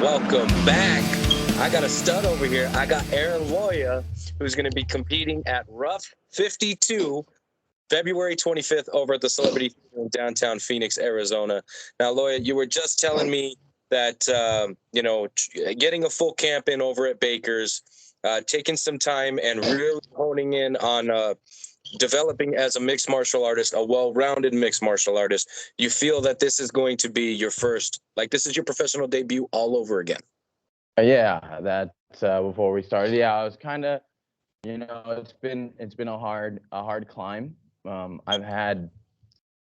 welcome back. I got a stud over here. I got Aaron Loya, who's going to be competing at RUF 52, February 25th over at the Celebrity Theater in downtown Phoenix, Arizona. Now, Loya, you were just telling me that, getting a full camp in over at Baker's, taking some time and really honing in on developing as a mixed martial artist, a well-rounded mixed martial artist. You feel that this is going to be your first, like this is your professional debut all over again. Yeah, that's before we started. Yeah, I was kind of, it's been a hard climb. I've had,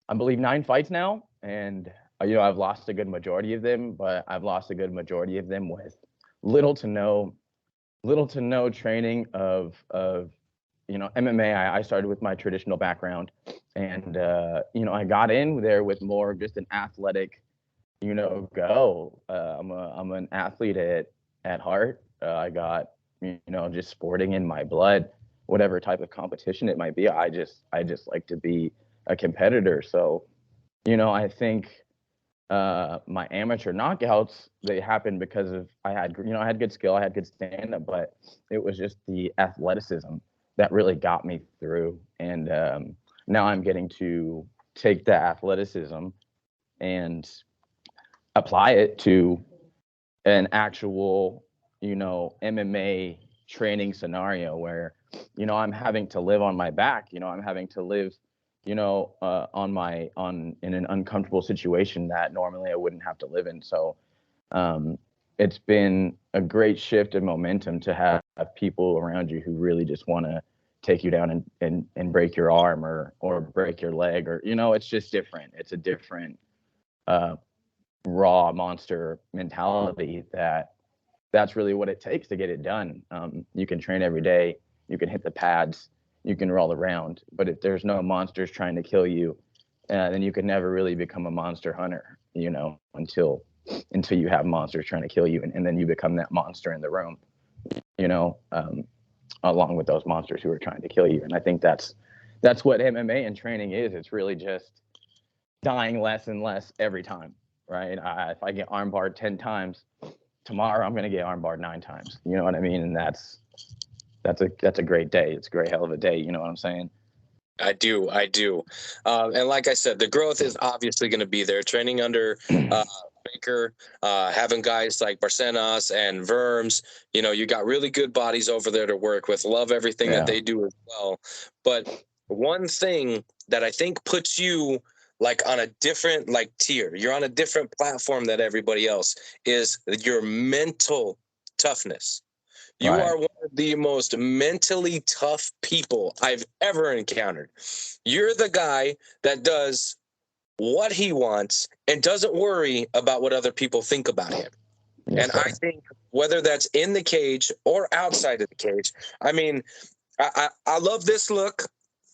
I believe, 9 fights now, and I've lost a good majority of them, but I've lost a good majority of them with little to no training of MMA. I started with my traditional background, and I got in there with more just an athletic go. I'm an athlete at heart. I got, just sporting in my blood, whatever type of competition it might be. I just like to be a competitor. So, I think my amateur knockouts, they happened because of I had good skill, I had good stand up, but it was just the athleticism that really got me through. And now I'm getting to take the athleticism and apply it to an actual, MMA training scenario where, I'm having to live on my back, I'm having to live, in an uncomfortable situation that normally I wouldn't have to live in. So it's been a great shift in momentum to have people around you who really just want to take you down and break your arm or break your leg, or, it's just different. It's a different, raw monster mentality that's really what it takes to get it done. You can train every day, you can hit the pads, you can roll around, but if there's no monsters trying to kill you, then you can never really become a monster hunter, until you have monsters trying to kill you, and then you become that monster in the room, along with those monsters who are trying to kill you. And I think that's what MMA and training is. It's really just dying less and less every time. Right? If I get armbarred 10 times, tomorrow I'm going to get armbarred 9 times. You know what I mean? And that's a great day. It's a great hell of a day. You know what I'm saying? I do. And like I said, the growth is obviously going to be there. Training under Baker, having guys like Barcenas and Verms, you got really good bodies over there to work with. Love everything that they do as well. But one thing that I think puts you like on a different tier, you're on a different platform than everybody else, is your mental toughness. You are one of the most mentally tough people I've ever encountered. You're the guy that does what he wants and doesn't worry about what other people think about him. Yes, and sir. I think whether that's in the cage or outside of the cage, I mean, I love this look.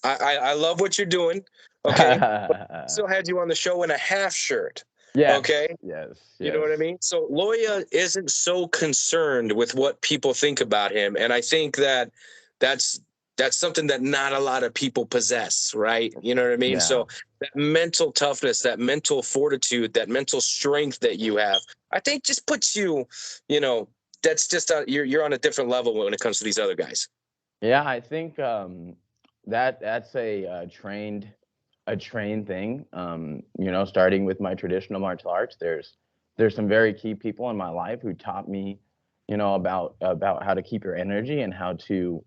I love what you're doing. Okay. But I still had you on the show in a half shirt. Yes. Okay. Yes. You know what I mean? So Loya isn't so concerned with what people think about him. And I think that's something that not a lot of people possess, right? You know what I mean? Yeah. So that mental toughness, that mental fortitude, that mental strength that you have, I think just puts you, that's just you're on a different level when it comes to these other guys. Yeah, I think that's a trained thing. Starting with my traditional martial arts, there's some very key people in my life who taught me, about how to keep your energy and how to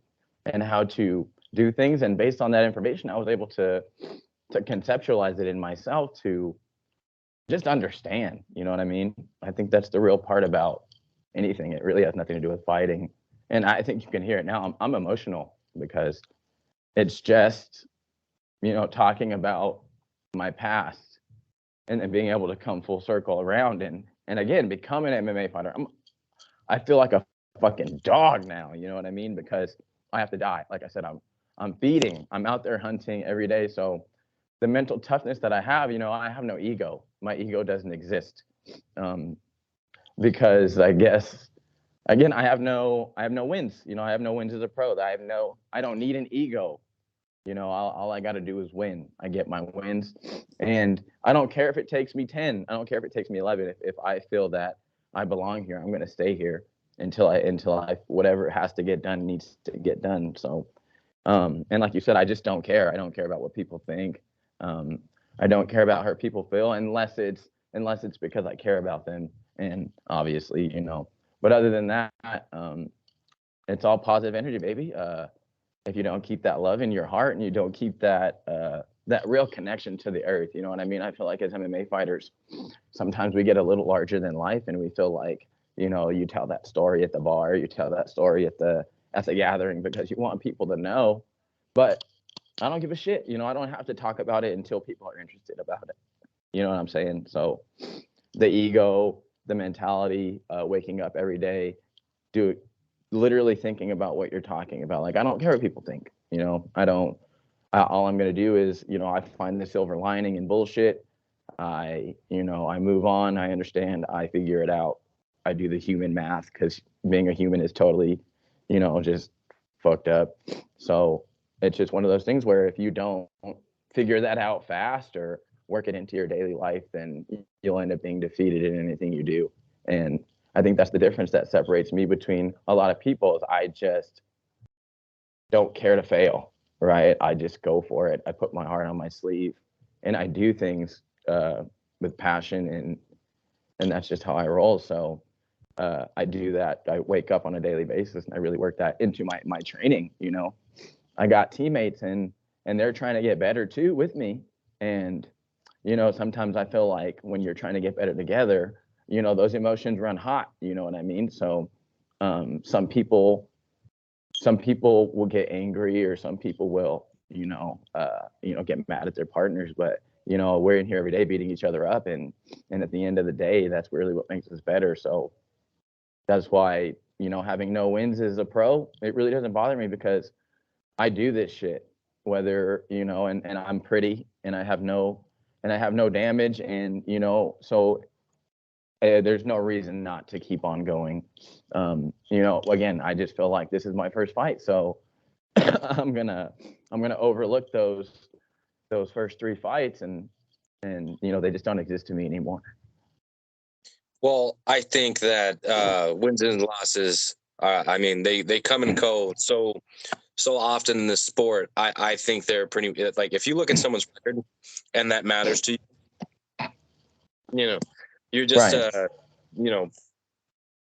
do things. And based on that information, I was able to conceptualize it in myself to just understand. You know what I mean? I think that's the real part about anything. It really has nothing to do with fighting. And I think you can hear it now. I'm emotional because it's just, talking about my past and then being able to come full circle around and again, become an MMA fighter. I feel like a fucking dog now, you know what I mean? Because I have to die. Like I said, I'm feeding, I'm out there hunting every day. So the mental toughness that I have, I have no ego. My ego doesn't exist. Because I guess, again, I have no wins. I have no wins as a pro. I don't need an ego. All I got to do is win. I get my wins, and I don't care if it takes me 10. I don't care if it takes me 11. If I feel that I belong here. I'm gonna stay here until I whatever has to get done needs to get done. So, and like you said, I just don't care. I don't care about what people think. Um, I don't care about how people feel unless it's because I care about them. And obviously, but other than that, it's all positive energy, baby. If you don't keep that love in your heart and you don't keep that real connection to the earth, you know what I mean? I feel like as MMA fighters, sometimes we get a little larger than life, and we feel like, you tell that story at the bar, you tell that story at the gathering because you want people to know. But I don't give a shit. I don't have to talk about it until people are interested about it. You know what I'm saying? So the ego, the mentality, waking up every day, do literally thinking about what you're talking about. Like, I don't care what people think. I don't. All I'm gonna do is, I find the silver lining in bullshit. I move on. I understand. I figure it out. I do the human math because being a human is totally, just fucked up. So it's just one of those things where if you don't figure that out fast or work it into your daily life, then you'll end up being defeated in anything you do. And I think that's the difference that separates me between a lot of people is I just don't care to fail, right? I just go for it. I put my heart on my sleeve and I do things with passion, and that's just how I roll. So I do that. I wake up on a daily basis and I really work that into my training. I got teammates and they're trying to get better too with me. And, sometimes I feel like when you're trying to get better together, those emotions run hot. You know what I mean? So some people will get angry, or some people will, get mad at their partners. But we're in here every day beating each other up, and at the end of the day, that's really what makes us better. So that's why having no wins as a pro, it really doesn't bother me because I do this shit, whether and I'm pretty, and I have no damage, and so there's no reason not to keep on going. Again, I just feel like this is my first fight, so I'm gonna overlook those first three fights, and they just don't exist to me anymore. Well, I think that wins and losses, I mean, they come and go so often in this sport. I think they're pretty, like, if you look at someone's record and that matters to you, you're just Right.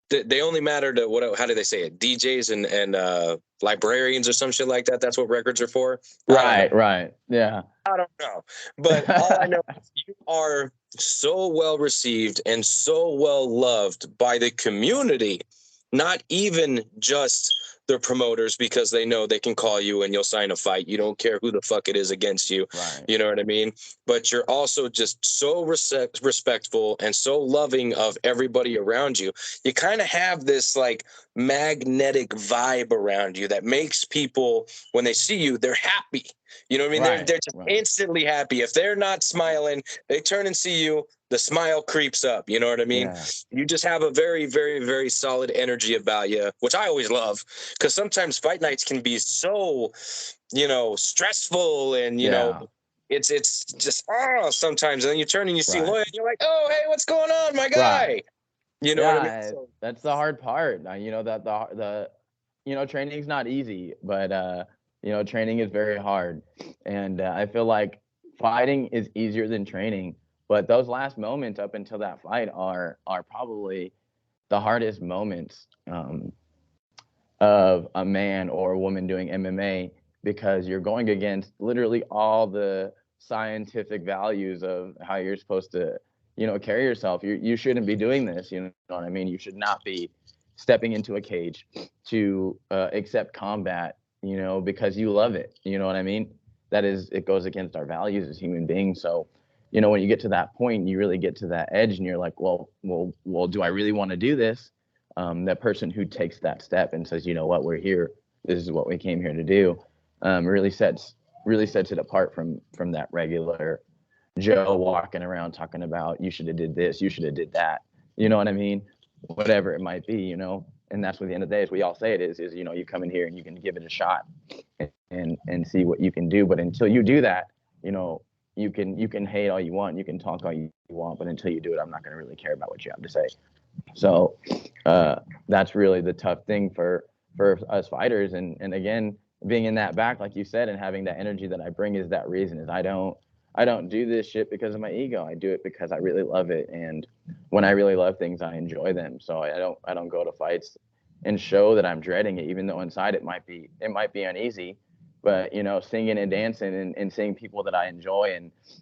They only matter to how do they say it? DJs and librarians or some shit like that. That's what records are for. I don't know. Right. Yeah. I don't know. But all I know is you are so well received and so well loved by the community, not even just the promoters, because they know they can call you and you'll sign a fight. You don't care who the fuck it is against you. Right. You know what I mean? But you're also just so respectful and so loving of everybody around you. You kind of have this like magnetic vibe around you that makes people, when they see you, they're happy. You know what I mean? Right. They're just instantly happy. If they're not smiling, they turn and see you, the smile creeps up. You know what I mean? Yeah. You just have a very, very, very solid energy about you, which I always love, because sometimes fight nights can be so, stressful, and it's just sometimes, and then you turn and you see Loya, and you're like, oh, hey, what's going on, my guy? Right. You know what I mean? So, that's the hard part. That the training's not easy, but training is very hard, and I feel like fighting is easier than training. But those last moments up until that fight are probably the hardest moments of a man or a woman doing MMA, because you're going against literally all the scientific values of how you're supposed to, carry yourself. You shouldn't be doing this. You know what I mean? You should not be stepping into a cage to accept combat, because you love it. You know what I mean? It goes against our values as human beings. So, when you get to that point, you really get to that edge, and you're like, well, do I really want to do this? That person who takes that step and says, you know what, we're here. This is what we came here to do. Really sets it apart from that regular Joe walking around talking about, you should have did this, you should have did that. You know what I mean? Whatever it might be, and that's what the end of the day is. We all say it is you come in here and you can give it a shot and see what you can do. But until you do that, you can hate all you want, you can talk all you want, but until you do it, I'm not going to really care about what you have to say. So that's really the tough thing for us fighters. And again, being in that back, like you said, and having that energy that I bring is that reason. Is I don't do this shit because of my ego. I do it because I really love it. And when I really love things, I enjoy them. So I don't go to fights and show that I'm dreading it, even though inside it might be uneasy. But you know, singing and dancing and seeing people that I enjoy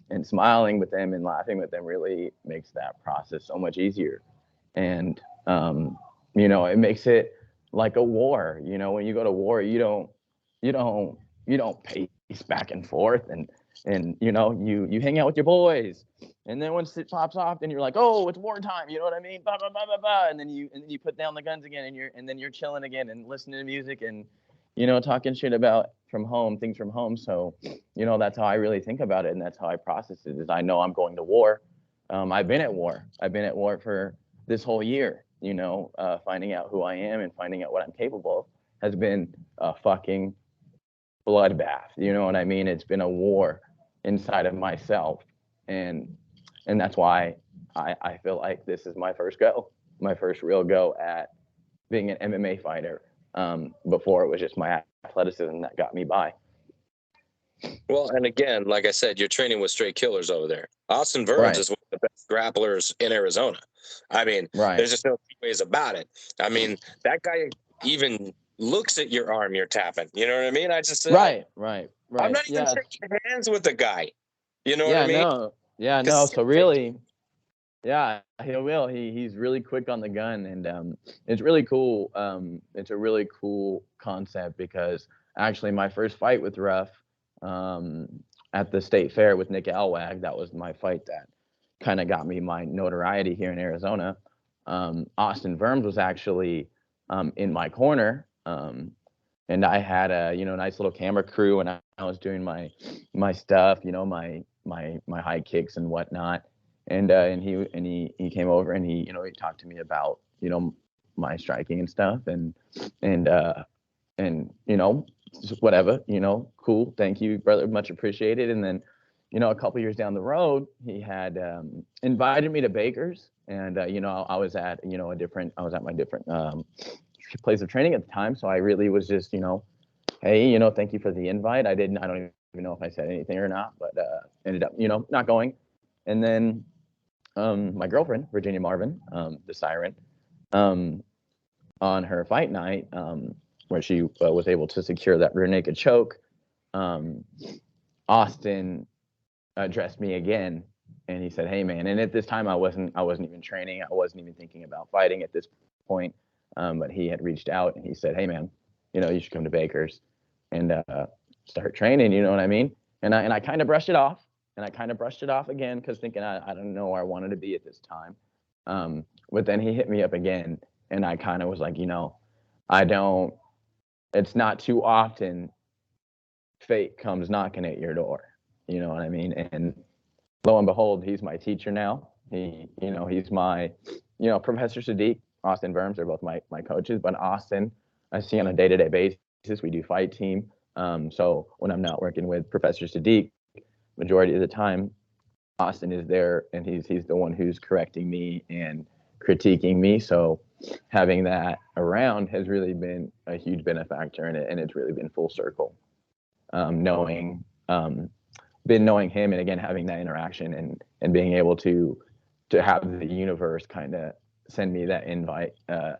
and smiling with them and laughing with them really makes that process so much easier. And you know, it makes it like a war. You know, when you go to war, you don't you don't pace back and forth and you know you hang out with your boys, and then once it pops off, then you're like, oh, it's wartime. You know what I mean? Bah, bah, bah, bah, bah. And then you put down the guns again, and then you're chilling again and listening to music and you know talking shit about from home things from home. So you know that's how I really think about it, and that's how I process it. Is I know I'm going to war. I've been at war. I've been at war for this whole year. You know, finding out who I am and finding out what I'm capable of has been a fucking bloodbath. You know what I mean? It's been a war inside of myself, and that's why I feel like this is my first real go at being an MMA fighter. Before it was just my athleticism that got me by. Well, and again, like I said, you're training with straight killers over there. Austin Burns Right, is one of the best grapplers in Arizona. I mean, right, there's just no two ways about it. I mean, that guy even looks at your arm you're tapping. You know what I mean? I'm right. not even shaking hands with the guy. You know what I Yeah, mean? yeah, no. Because So really, yeah, he will. He's really quick on the gun, and it's really cool. It's a really cool concept because actually my first fight with RUF um, at the state fair with Nick Alwag, that was my fight that kind of got me my notoriety here in Arizona. Austin Verms was actually in my corner, and I had a you know nice little camera crew, and I was doing my stuff, you know my high kicks and whatnot, and he came over and he you know he talked to me about you know my striking and stuff and and you know whatever you know cool thank you brother much appreciated. And then you know a couple years down the road he had invited me to Baker's, and you know I was at you know I was at my different place of training at the time, so I really was just you know hey you know thank you for the invite. I don't even know if I said anything or not, but ended up you know not going. And then my girlfriend, Virginia Marvin, the Siren, um, on her fight night, where she was able to secure that rear naked choke, um, Austin addressed me again, and he said, "Hey, man." And at this time, I wasn't even training. I wasn't even thinking about fighting at this point. But he had reached out and he said, "Hey, man, you know, you should come to Baker's and start training." You know what I mean? And I kind of brushed it off, and I kind of brushed it off again because thinking I don't know where I wanted to be at this time. But then he hit me up again, and I kind of was like, you know, I don't. It's not too often fate comes knocking at your door. You know what I mean? And lo and behold, he's my teacher now. You know, he's my, you know, Professor Sadiq, Austin Verms are both my coaches, but Austin, I see on a day-to-day basis. We do fight team. So when I'm not working with Professor Sadiq, majority of the time, Austin is there and he's the one who's correcting me and critiquing me. So having that around has really been a huge benefactor in it, and it's really been full circle. Knowing been knowing him, and again having that interaction and being able to have the universe kind of send me that invite back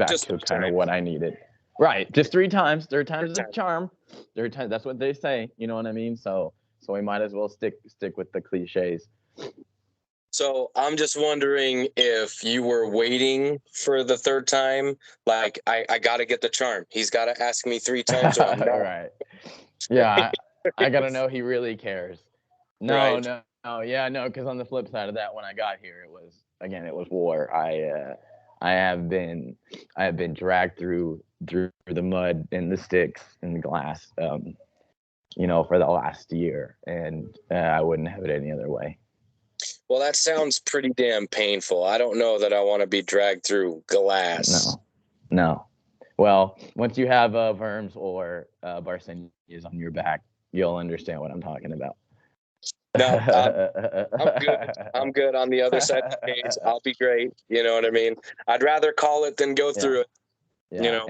just to one kind of time. what I needed. Right, just three times. Third time's a charm. Third time, that's what they say. You know what I mean? So we might as well stick with the cliches. So I'm just wondering if you were waiting for the third time. Like, I got to get the charm. He's got to ask me three times, or I'm not. Right. Yeah, I gotta know he really cares. No, Right. no, no. Yeah, no. Because on the flip side of that, when I got here, it was war. I have been dragged through the mud and the sticks and the glass, you know, for the last year, and I wouldn't have it any other way. Well, that sounds pretty damn painful. I don't know that I want to be dragged through glass. No, no. Well, once you have Verms or Barsenias on your back, you'll understand what I'm talking about. No, I'm good. I'm good on the other side of the cage. I'll be great. You know what I mean? I'd rather call it than go Yeah. through it. You Yeah, know.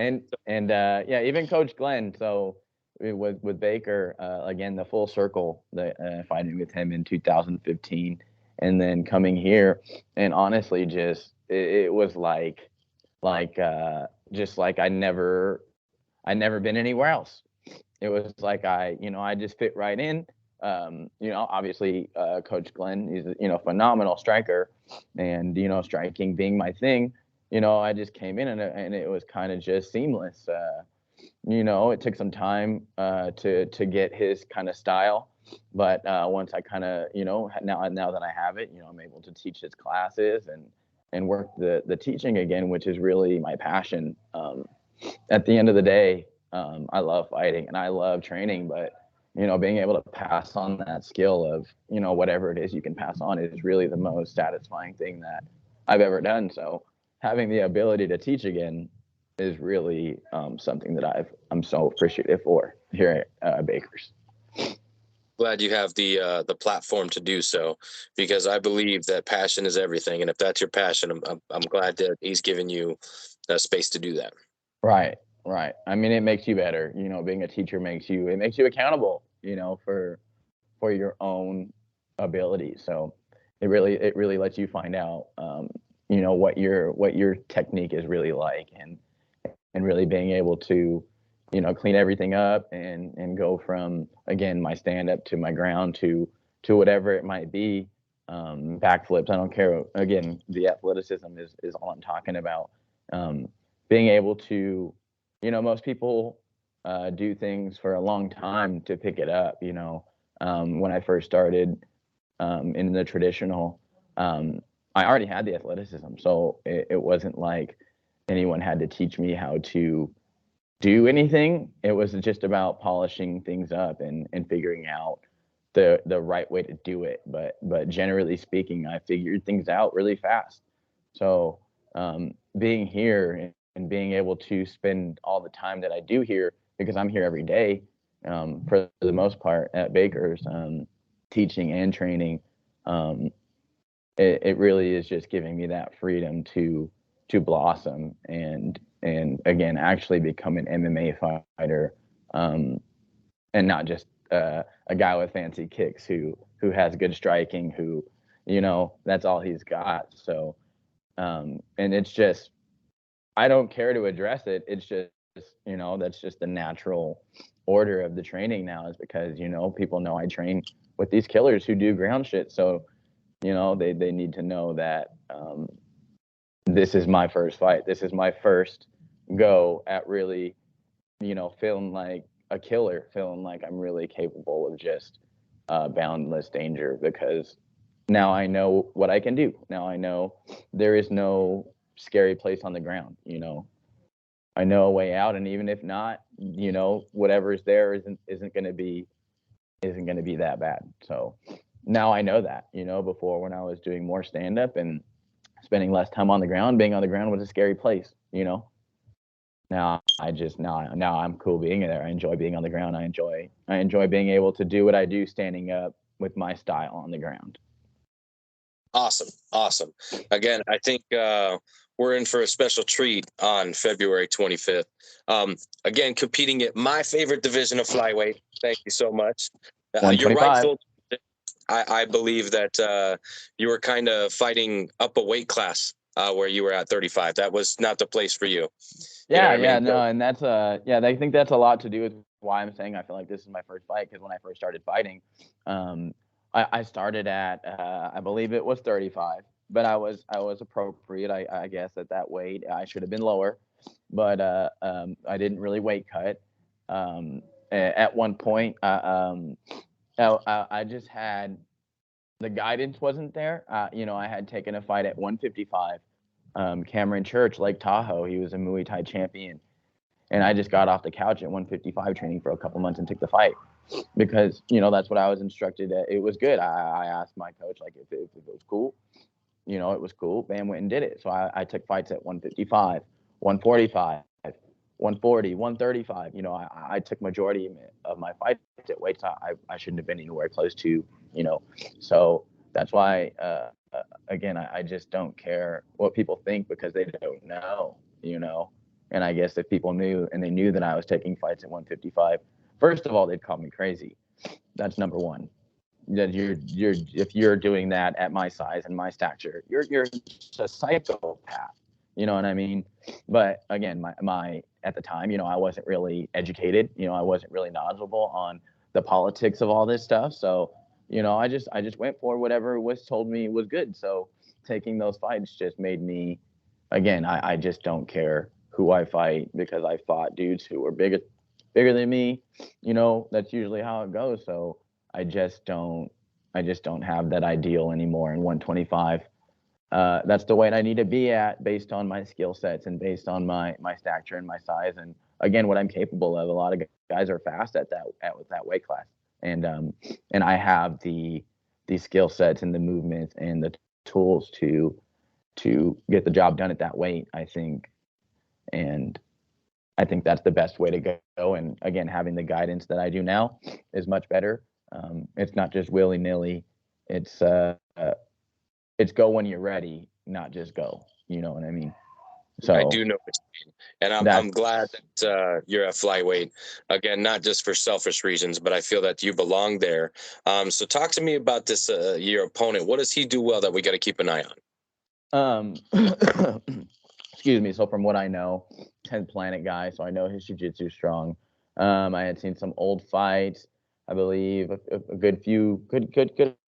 and yeah, even Coach Glenn. So with Baker, again, the full circle, the fighting with him in 2015, and then coming here, and honestly, just it was just like I never been anywhere else. It was like I just fit right in. Obviously, Coach Glenn is phenomenal striker, and striking being my thing. I just came in and it was kind of just seamless. It took some time to get his kind of style, but once I kind of now that I have it, I'm able to teach his classes and work the teaching again, which is really my passion. At the end of the day, I love fighting and I love training, but being able to pass on that skill of whatever it is you can pass on is really the most satisfying thing that I've ever done. So having the ability to teach again is really something that I'm so appreciative for here at Baker's. Glad you have the platform to do so, because I believe that passion is everything, and if that's your passion, I'm glad that he's given you a space to do that. Right, right. I mean, it makes you better. Being a teacher makes you accountable. For your own ability. So it really lets you find out, what your technique is really like, and really being able to, clean everything up and go from again my stand up to my ground to whatever it might be. Backflips. I don't care. Again, the athleticism is all I'm talking about. Being able to, most people do things for a long time to pick it up. When I first started in the traditional, I already had the athleticism, so it wasn't like anyone had to teach me how to do anything. It was just about polishing things up and figuring out the right way to do it. But generally speaking, I figured things out really fast. So being here and being able to spend all the time that I do here, because I'm here every day, for the most part at Baker's, teaching and training, um, it really is just giving me that freedom to blossom and again actually become an MMA fighter, and not just a guy with fancy kicks who has good striking, who that's all he's got. So and it's just I don't care to address it. It's just that's just the natural order of the training now, is because people know I train with these killers who do ground shit. So they need to know that this is my first fight. This is my first go at really feeling like a killer, feeling like I'm really capable of just boundless danger, because now I know what I can do. Now I know there is no scary place on the ground. I know a way out, and even if not, whatever's there isn't going to be that bad. So now I know that. Before, when I was doing more stand up and spending less time on the ground, being on the ground was a scary place. Now I'm cool being there. I enjoy being on the ground. I enjoy being able to do what I do standing up with my style on the ground. Awesome. Again, I think we're in for a special treat on February 25th. Again, competing at my favorite division of flyweight. Thank you so much. Your 125. rightful. I believe that you were kind of fighting up a weight class where you were at 35. That was not the place for you. Yeah, You know what I mean? no, and that's I think that's a lot to do with why I'm saying I feel like this is my first fight, because when I first started fighting, I started at I believe it was 35, but I was appropriate, I guess, at that weight. I should have been lower, but I didn't really weight cut. At one point, I just had the guidance wasn't there. I had taken a fight at 155. Cameron Church, Lake Tahoe. He was a Muay Thai champion. And I just got off the couch at 155 training for a couple months and took the fight, because, that's what I was instructed. It was good. I asked my coach, like, if it was cool. It was cool. Bam, went and did it. So I took fights at 155, 145, 140, 135. I took majority of my fights at weights I shouldn't have been anywhere close to, So that's why, again, I just don't care what people think because they don't know. And I guess if people knew and they knew that I was taking fights at 155, first of all, they'd call me crazy. That's number one. That if you're doing that at my size and my stature, you're a psychopath. You know what I mean? But again, my at the time, I wasn't really educated. I wasn't really knowledgeable on the politics of all this stuff. So, I just went for whatever was told me was good. So taking those fights just made me, again, I just don't care who I fight because I fought dudes who were bigger than me. That's usually how it goes. So I just don't have that ideal anymore in 125. That's the weight I need to be at based on my skill sets and based on my stature and my size. And again, what I'm capable of. A lot of guys are fast at that weight class. And I have the skill sets and the movements and the tools to get the job done at that weight, I think. And I think that's the best way to go. And again, having the guidance that I do now is much better. It's not just willy-nilly. It's go when you're ready, not just go. You know what I mean? So I do know what you mean. And I'm glad that you're at flyweight. Again, not just for selfish reasons, but I feel that you belong there. So talk to me about this, your opponent. What does he do well that we got to keep an eye on? Excuse me. So from what I know, 10th planet guy. So I know his jiu-jitsu is strong. I had seen some old fights, I believe a good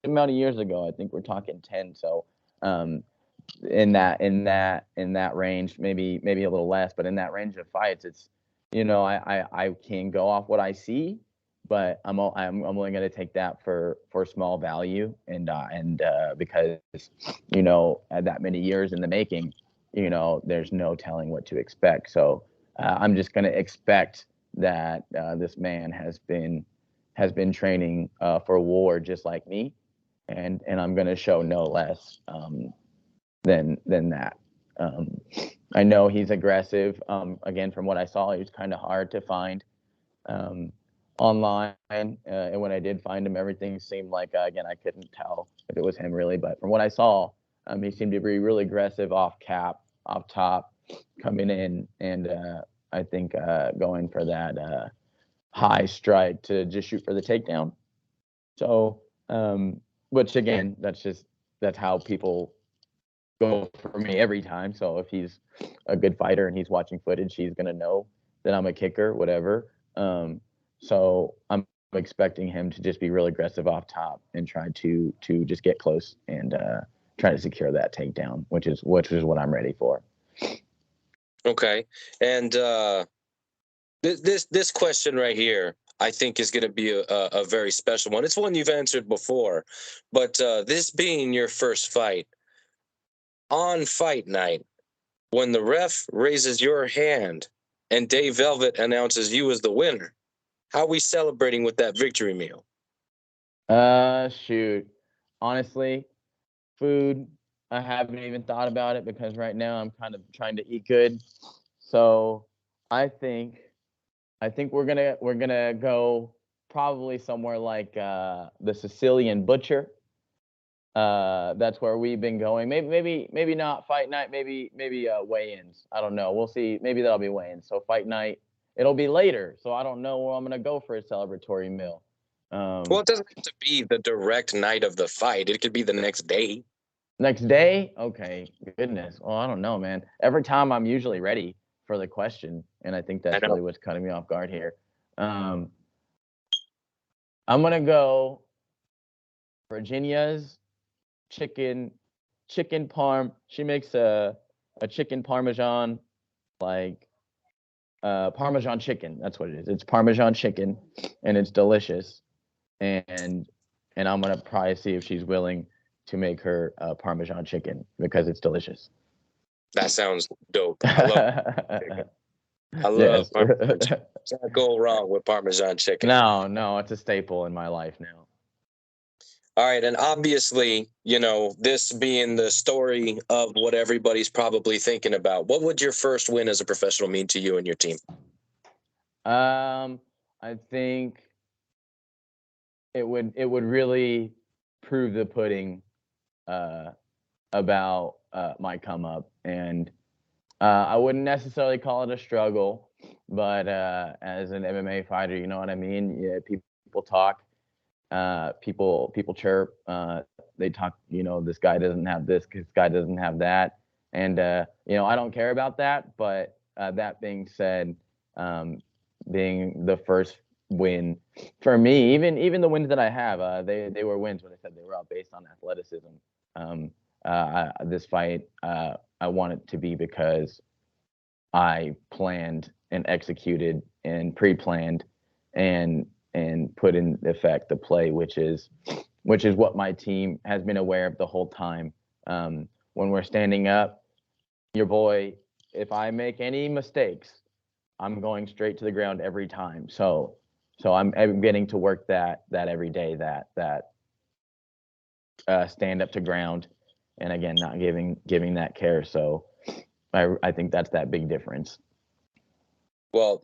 amount of years ago. I think we're talking 10. So in that range, maybe a little less, but in that range of fights, it's I can go off what I see, but I'm only going to take that for small value and because at that many years in the making, there's no telling what to expect. So I'm just going to expect that this man has been training for war just like me, and I'm going to show no less than that. I know he's aggressive. Again, from what I saw, he was kind of hard to find online, and when I did find him, everything seemed like again, I couldn't tell if it was him really, but from what I saw, he seemed to be really aggressive off top, coming in, and I think going for that high strike to just shoot for the takedown. So, which again, that's how people go for me every time. So if he's a good fighter and he's watching footage, he's gonna know that I'm a kicker, whatever. So I'm expecting him to just be real aggressive off top and try to just get close and try to secure that takedown, which is what I'm ready for. Okay, and this question right here, I think, is going to be a very special one. It's one you've answered before, but this being your first fight on fight night, when the ref raises your hand and Dave Velvet announces you as the winner, how are we celebrating with that victory meal? Shoot, honestly, food. I haven't even thought about it because right now I'm kind of trying to eat good. So I think we're gonna go probably somewhere like the Sicilian Butcher. That's where we've been going. Maybe not fight night. Maybe weigh-ins. I don't know. We'll see. Maybe that'll be weigh-ins. So fight night, it'll be later. So I don't know where I'm gonna go for a celebratory meal. Well, it doesn't have to be the direct night of the fight. It could be the next day. Next day? Okay. Goodness. Well, I don't know, man. Every time I'm usually ready for the question, and I think that's really what's cutting me off guard here. I'm gonna go Virginia's chicken parm. She makes a chicken parmesan, like parmesan chicken. That's what it is. It's parmesan chicken, and it's delicious. And I'm gonna probably see if she's willing to make her parmesan chicken because it's delicious. That sounds dope. I love parmesan chicken. Can't go wrong with parmesan chicken. No, it's a staple in my life now. All right, and obviously, this being the story of what everybody's probably thinking about, what would your first win as a professional mean to you and your team? I think it would really prove the pudding uh, about my come up, and I wouldn't necessarily call it a struggle, but as an MMA fighter, you know what I mean. Yeah, people talk, people chirp, they talk. This guy doesn't have this guy doesn't have that, and I don't care about that. But that being said, um, being the first win for me, even the wins that I have, they were wins when I said they were all based on athleticism. This fight, I want it to be because I planned and executed and pre-planned and put in effect the play, which is what my team has been aware of the whole time. When we're standing up, your boy, if I make any mistakes, I'm going straight to the ground every time. So I'm getting to work that every day, that stand up to ground, and again, not giving that care. So I think that's that big difference. Well,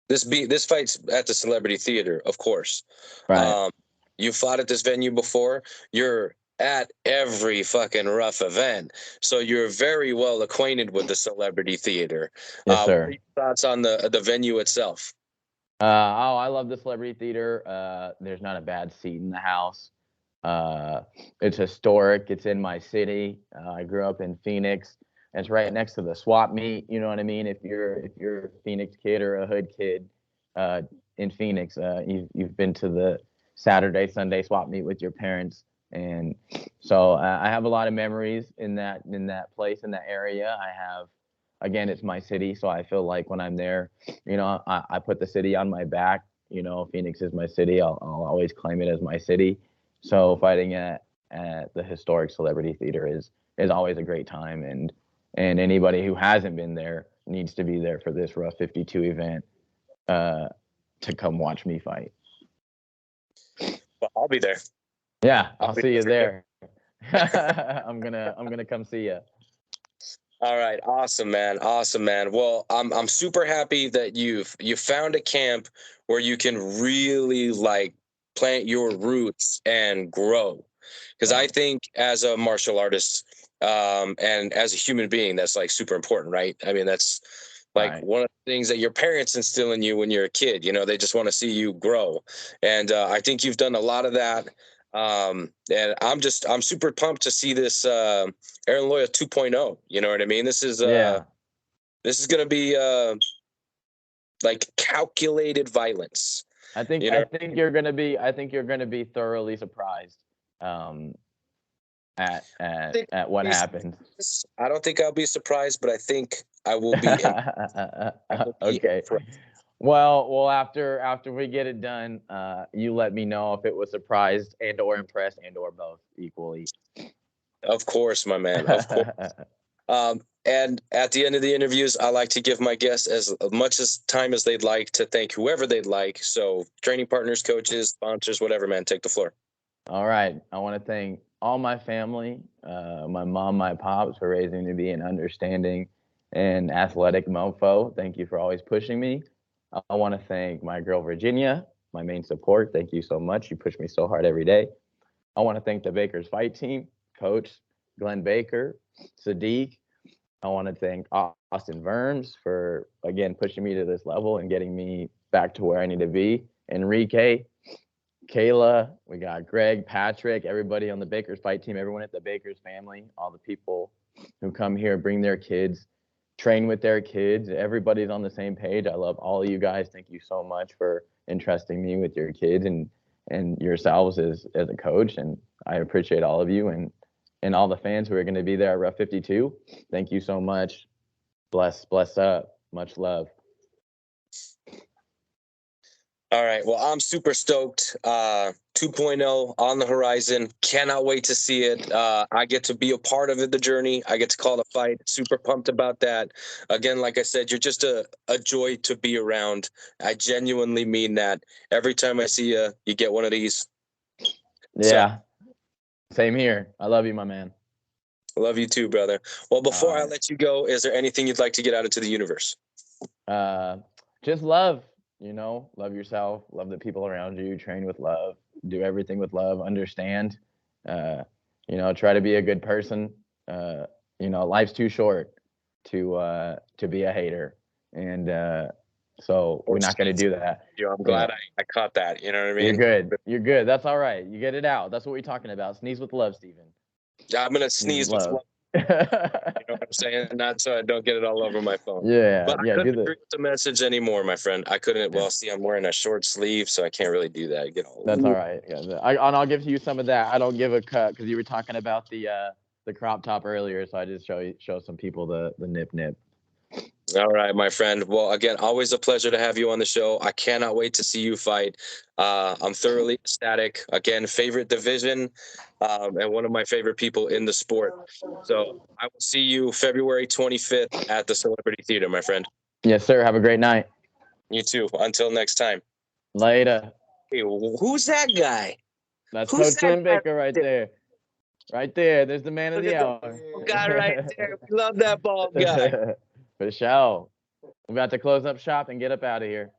this fight's at the Celebrity Theater, of course. Right. Um, you fought at this venue before. You're at every fucking RUF event, so you're very well acquainted with the Celebrity Theater. Yes, What are sir. your thoughts on the venue itself? I love the Celebrity Theater. There's not a bad seat in the house. Uh, it's historic. It's in my city. I grew up in Phoenix. It's right next to the swap meet. You know what I mean? If you're a Phoenix kid or a hood kid uh, in Phoenix, you've been to the Saturday Sunday swap meet with your parents, and so I have a lot of memories in that place, in that area. I have, again, it's my city, so I feel like when I'm there, I put the city on my back. Phoenix is my city. I'll always claim it as my city. So fighting at the historic Celebrity Theater is always a great time, and anybody who hasn't been there needs to be there for this RUF 52 event to come watch me fight. Well, I'll be there. Yeah, I'll I'll be see you for sure. there. I'm gonna come see you. All right, awesome, man, awesome, man. Well, I'm super happy that you found a camp where you can really like plant your roots and grow. Because I Right, think as a martial artist, and as a human being, that's like super important, right? I mean, that's like right. one of the things that your parents instill in you when you're a kid. They just want to see you grow, and I think you've done a lot of that. And I'm super pumped to see this. Aaron Loya 2.0. You know what I mean? Yeah, This is gonna be like calculated violence. I think You I know, think you're gonna be I think you're gonna be thoroughly surprised um, at I at think at what I'll be happens. surprised. I don't think I'll be surprised, but I think I will be. I will be Okay. impressed. Well, after we get it done, you let me know if it was surprised and or impressed and or both equally. Of course, my man. Of course. And at the end of the interviews, I like to give my guests as much as time as they'd like to thank whoever they'd like. So, training partners, coaches, sponsors, whatever, man, take the floor. All right. I want to thank all my family, my mom, my pops for raising me to be an understanding and athletic mofo. Thank you for always pushing me. I want to thank my girl Virginia, my main support. Thank you so much. You push me so hard every day. I want to thank the Baker's Fight Team, Coach Glenn Baker, Sadiq. I want to thank Austin Verms for, again, pushing me to this level and getting me back to where I need to be. Enrique, Kayla, we got Greg, Patrick, everybody on the Baker's Fight Team, everyone at the Baker's family, all the people who come here, bring their kids, train with their kids. Everybody's on the same page. I love all of you guys. Thank you so much for entrusting me with your kids and yourselves as a coach. And I appreciate all of you and all the fans who are going to be there at RUF 52. Thank you so much. Bless up. Much love. All right. Well, I'm super stoked. 2.0 on the horizon. Cannot wait to see it. I get to be a part of it, the journey. I get to call the fight. Super pumped about that. Again, like I said, you're just a joy to be around. I genuinely mean that. Every time I see you, you get one of these. So, Yeah. Same here. I love you, my man. love you too, brother. Well, All before I right. let you go, is there anything you'd like to get out into the universe? Just love, love yourself, love the people around you, train with love, do everything with love, understand, uh, try to be a good person. Life's too short to be a hater. And so we're not going to do that. I'm glad I caught that. You know what I You're mean? good. You're good. That's all right. You get it out. That's what we're talking about. Sneeze with love, Steven. I'm going to sneeze with love. You know what I'm saying? Not so I don't get it all over my phone. Yeah, but yeah. I couldn't agree with the message anymore, my friend. I couldn't. Yeah. Well, see, I'm wearing a short sleeve, so I can't really do that. That's all right. Yeah, and I'll give you some of that. I don't give a cut because you were talking about the crop top earlier, so I just show some people the nip nip. All right, my friend. Well, again, always a pleasure to have you on the show. I cannot wait to see you fight. I'm thoroughly ecstatic. Again, favorite division, and one of my favorite people in the sport. So I will see you February 25th at the Celebrity Theater, my friend. Yes, sir. Have a great night. You too. Until next time. Later. Hey, who's that guy? That's Coach Slim Baker right there. Right there. There's the man of the hour. Guy right there. We love that bald guy. For sure. We're about to close up shop and get up out of here.